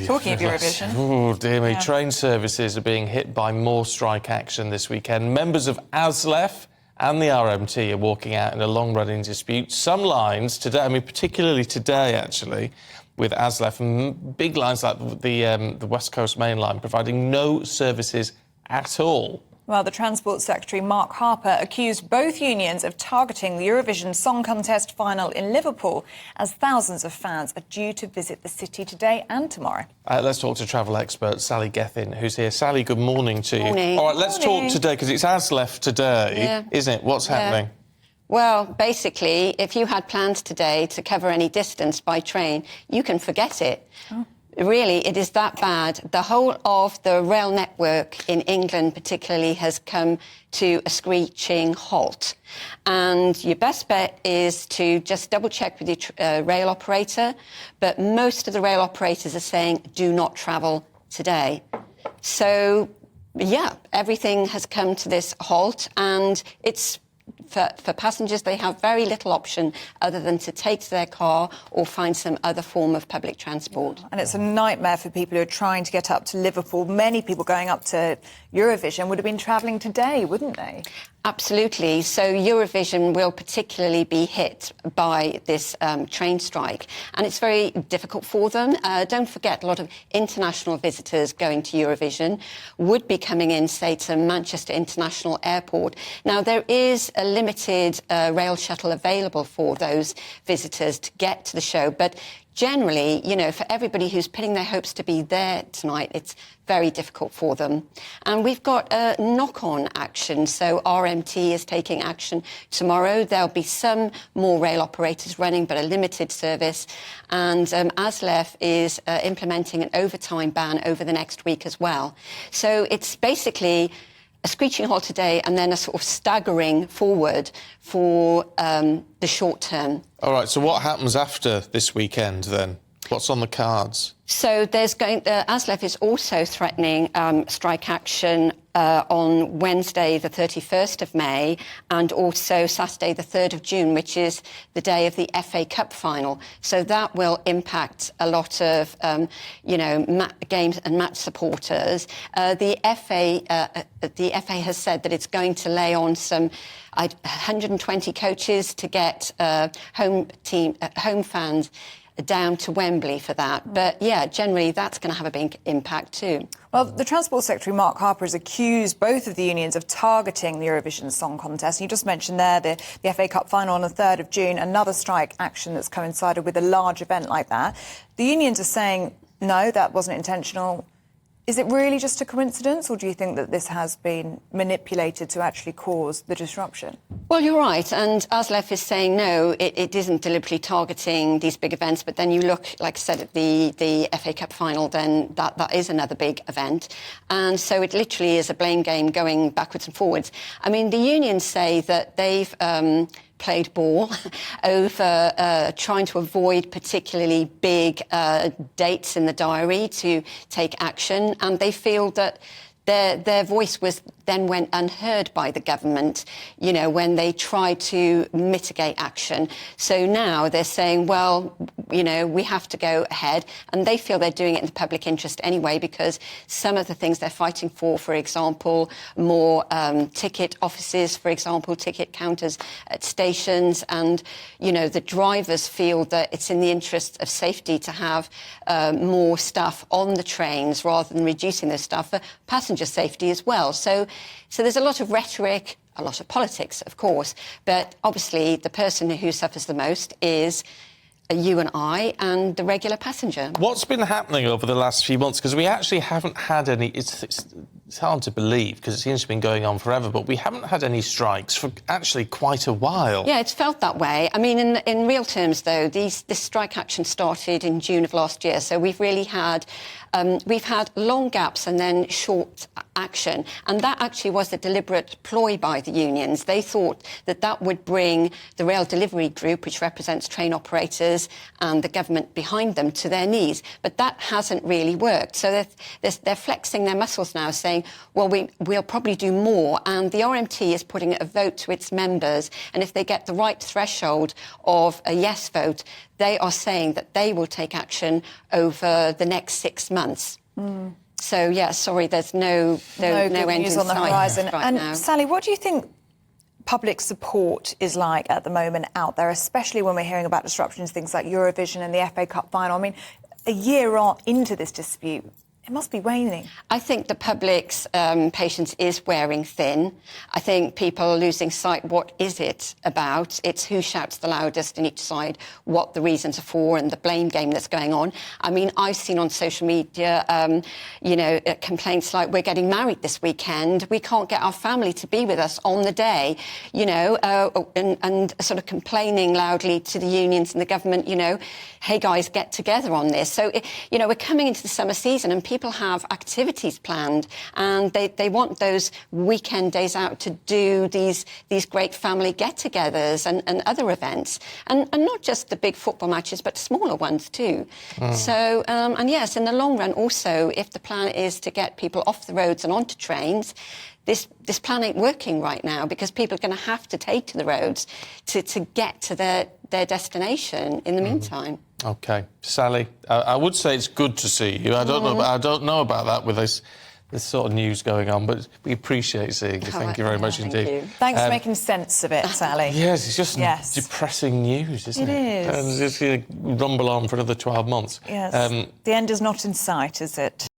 Talking of Eurovision. Oh, dear me. Yeah. Train services are being hit by more strike action this weekend. Members of aslef and the RMT are walking out in a long-running dispute. Some lines today, I mean, particularly today, actually, with aslef, and big lines like the West Coast Main Line providing no services at all. Well, the Transport Secretary, Mark Harper, accused both unions of targeting the Eurovision Song Contest final in Liverpool, as thousands of fans are due to visit the city today and tomorrow. Let's talk to travel expert Sally Gethin, who's here. Sally, good morning to you. Morning. All right, let's talk today, because it's aslef today, isn't it? What's happening? Well, basically, if you had plans today to cover any distance by train, you can forget it. Oh. Really, it is that bad. The whole of the rail network in England particularly has come to a screeching halt. And your best bet is to just double-check with your rail operator. But most of the rail operators are saying, do not travel today. So, yeah, everything has come to this halt, and it's... For passengers, they have very little option other than to take their car or find some other form of public transport. And it's a nightmare for people who are trying to get up to Liverpool. Many people going up to Eurovision would have been travelling today, wouldn't they? Absolutely. So Eurovision will particularly be hit by this train strike, and it's very difficult for them. Don't forget, a lot of international visitors going to Eurovision would be coming in, say, to Manchester International Airport. Now, there is a limited rail shuttle available for those visitors to get to the show, but generally, you know, for everybody who's pinning their hopes to be there tonight, it's very difficult for them. And we've got a knock-on action. So RMT is taking action tomorrow. There'll be some more rail operators running, but a limited service. And aslef is implementing an overtime ban over the next week as well. So it's basically a screeching halt today and then a sort of staggering forward for the short term. All right, so what happens after this weekend then? What's on the cards? So aslef is also threatening strike action on Wednesday, the 31st of May, and also Saturday, the 3rd of June, which is the day of the FA Cup final. So that will impact a lot of, games and match supporters. The FA has said that it's going to lay on some 120 coaches to get home fans down to Wembley for that. But, yeah, generally that's going to have a big impact too. Well, the Transport Secretary, Mark Harper, has accused both of the unions of targeting the Eurovision Song Contest. And you just mentioned there the FA Cup final on the 3rd of June, another strike action that's coincided with a large event like that. The unions are saying, no, that wasn't intentional. Is it really just a coincidence, or do you think that this has been manipulated to actually cause the disruption? Well, you're right, and aslef is saying no, it isn't deliberately targeting these big events, but then you look, like I said, at the FA Cup final, then that is another big event. And so it literally is a blame game going backwards and forwards. I mean, the unions say that they've played ball over trying to avoid particularly big dates in the diary to take action, and they feel that their voice then went unheard by the government, you know, when they tried to mitigate action. So now they're saying, well, you know, we have to go ahead. And they feel they're doing it in the public interest anyway, because some of the things they're fighting for example, more ticket offices, for example, ticket counters at stations. And, you know, the drivers feel that it's in the interest of safety to have more staff on the trains rather than reducing the staff for passenger safety as well. So there's a lot of rhetoric, a lot of politics, of course, but obviously the person who suffers the most is you and I and the regular passenger. What's been happening over the last few months? Because we actually haven't had any... It's hard to believe because it seems to have been going on forever, but we haven't had any strikes for actually quite a while. Yeah, it's felt that way. I mean, in real terms, though, this strike action started in June of last year, so we've really had... we've had long gaps and then short action, and that actually was a deliberate ploy by the unions. They thought that that would bring the rail delivery group, which represents train operators and the government behind them, to their knees, but that hasn't really worked. So they're flexing their muscles now, saying, well, we'll probably do more, and the RMT is putting a vote to its members, and if they get the right threshold of a yes vote, they are saying that they will take action over the next 6 months. months. So, yeah, sorry, there's no good end news in on the sight horizon. right And now. Sally, what do you think public support is like at the moment out there, especially when we're hearing about disruptions, things like Eurovision and the FA Cup final? I mean, a year on into this dispute, it must be waning. I think the public's patience is wearing thin. I think people are losing sight. What is it about? It's who shouts the loudest in each side, what the reasons are for, and the blame game that's going on. I mean, I've seen on social media, complaints like, we're getting married this weekend, we can't get our family to be with us on the day, and sort of complaining loudly to the unions and the government, hey, guys, get together on this. So, we're coming into the summer season and people have activities planned and they want those weekend days out to do these great family get-togethers and other events. And not just the big football matches, but smaller ones too. So, and yes, in the long run also, if the plan is to get people off the roads and onto trains, this plan ain't working right now because people are going to have to take to the roads to get to their destination in the meantime. OK. Sally, I would say it's good to see you. I don't know about that with this sort of news going on, but we appreciate seeing you. Thank you very much indeed. You. Thanks for making sense of it, Sally. Yes, it's just depressing news, isn't it? It is. And it's going to rumble on for another 12 months. Yes. The end is not in sight, is it?